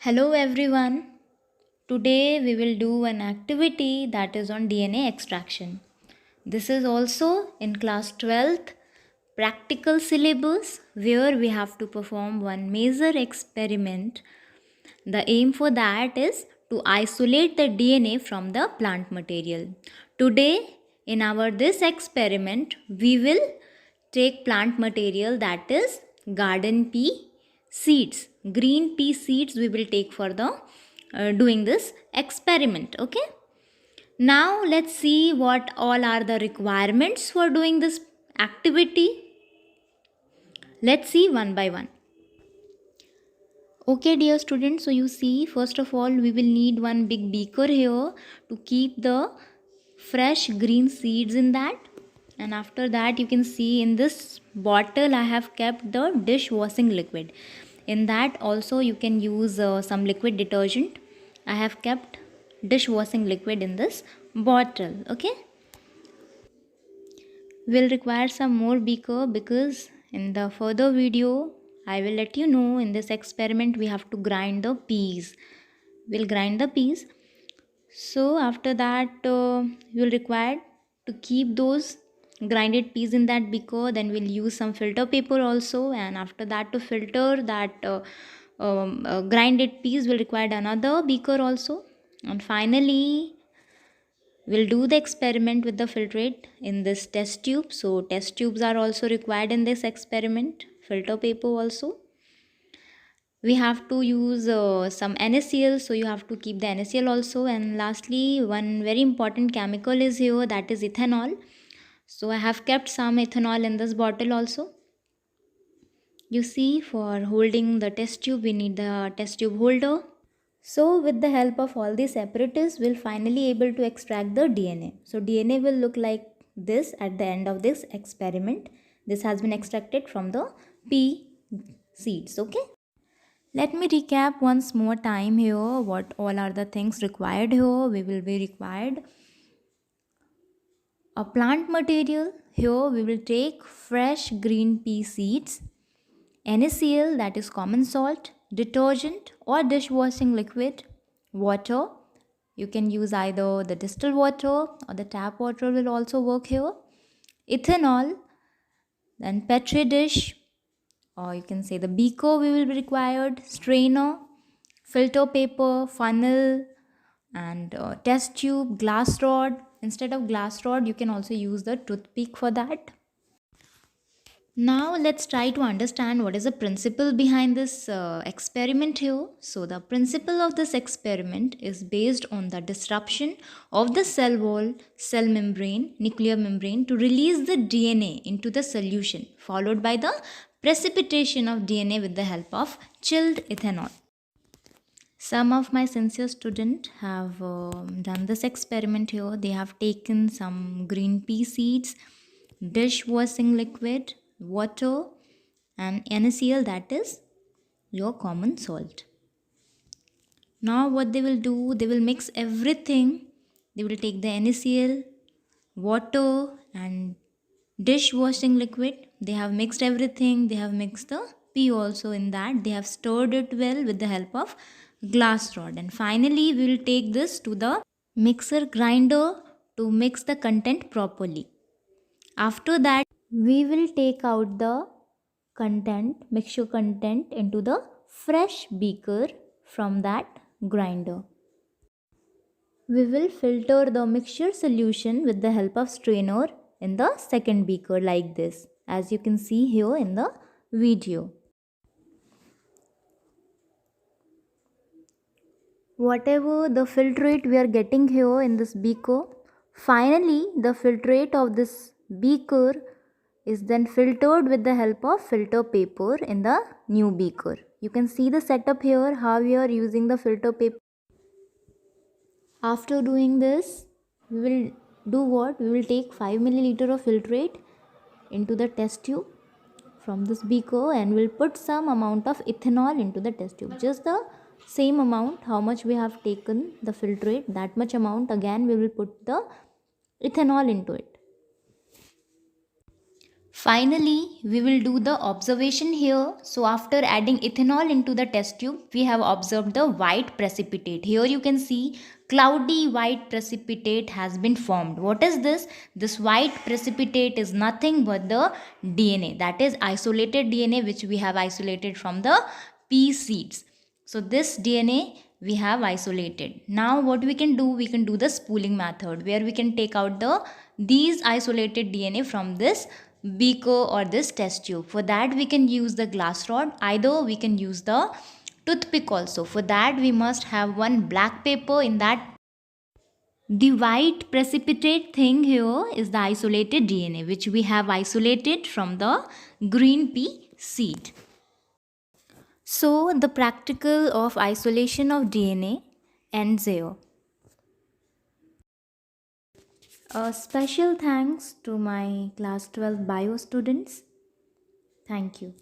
Hello everyone. Today we will do an activity that is on DNA extraction. This is also in class 12th practical syllabus where we have to perform one major experiment. The aim for that is to isolate the DNA from the plant material. Today in our this experiment we will take plant material that is garden pea seeds. Green pea seeds we will take for the doing this experiment. Okay, now let's see what all are the requirements for doing this activity. Let's see one by one. Okay dear students, so you see, first of all we will need one big beaker here to keep the fresh green seeds in that. And after that you can see in this bottle I have kept the dishwashing liquid. In that also you can use some liquid detergent. I have kept dishwashing liquid in this bottle. Okay, we'll require some more beaker because in the further video I will let you know in this experiment we have to grind the peas. We'll grind the peas. So after that you'll require to keep those grinded peas in that beaker. Then we'll use some filter paper also, and after that to filter that grinded peas will require another beaker also. And finally we'll do the experiment with the filtrate in this test tube. So test tubes are also required in this experiment, filter paper also. We have to use some NaCl, so you have to keep the NaCl also. And lastly, one very important chemical is here, that is ethanol. So I have kept some ethanol in this bottle also. You see, for holding the test tube we need the test tube holder. So with the help of all these apparatus we'll finally able to extract the DNA. So DNA will look like this at the end of this experiment. This has been extracted from the pea seeds. Okay, let me recap once more time here what all are the things required here. We will be required a plant material. Here we will take fresh green pea seeds, NaCl, that is common salt, detergent or dishwashing liquid, water. You can use either the distilled water or the tap water will also work here. Ethanol, then petri dish, or you can say the beaker we will be required, strainer, filter paper, funnel, and test tube, glass rod. Instead of glass rod you can also use the toothpick for that. Now let's try to understand what is the principle behind this experiment here. So the principle of this experiment is based on the disruption of the cell wall, cell membrane, nuclear membrane to release the DNA into the solution, followed by the precipitation of DNA with the help of chilled ethanol. Some of my sincere students have done this experiment here. They have taken some green pea seeds, dishwashing liquid, water, and NaCl, that is your common salt. Now what they will do, they will mix everything. They will take the NaCl, water and dishwashing liquid. They have mixed everything. They have mixed the pea also in that. They have stirred it well with the help of glass rod. And finally we will take this to the mixer grinder to mix the content properly. After that we will take out the mixture content into the fresh beaker from that grinder. We will filter the mixture solution with the help of strainer in the second beaker like this, as you can see here in the video. Whatever the filtrate we are getting here in this beaker, finally the filtrate of this beaker is then filtered with the help of filter paper in the new beaker. You can see the setup here, how we are using the filter paper. After doing this, we will do what? We will take 5 milliliter of filtrate into the test tube from this beaker and we'll put some amount of ethanol into the test tube. Just the same amount, how much we have taken the filtrate, that much amount again we will put the ethanol into it. Finally, we will do the observation here. So after adding ethanol into the test tube, we have observed the white precipitate. Here you can see cloudy white precipitate has been formed. What is this? This white precipitate is nothing but the DNA. That is isolated DNA which we have isolated from the pea seeds. So this DNA we have isolated. Now what we can do? We can do the spooling method where we can take out these isolated DNA from this beaker or this test tube. For that we can use the glass rod, either we can use the toothpick also. For that we must have one black paper. In that, the white precipitate thing here is the isolated DNA which we have isolated from the green pea seed. So the practical of isolation of DNA ends here. A special thanks to my class 12 bio students. Thank you.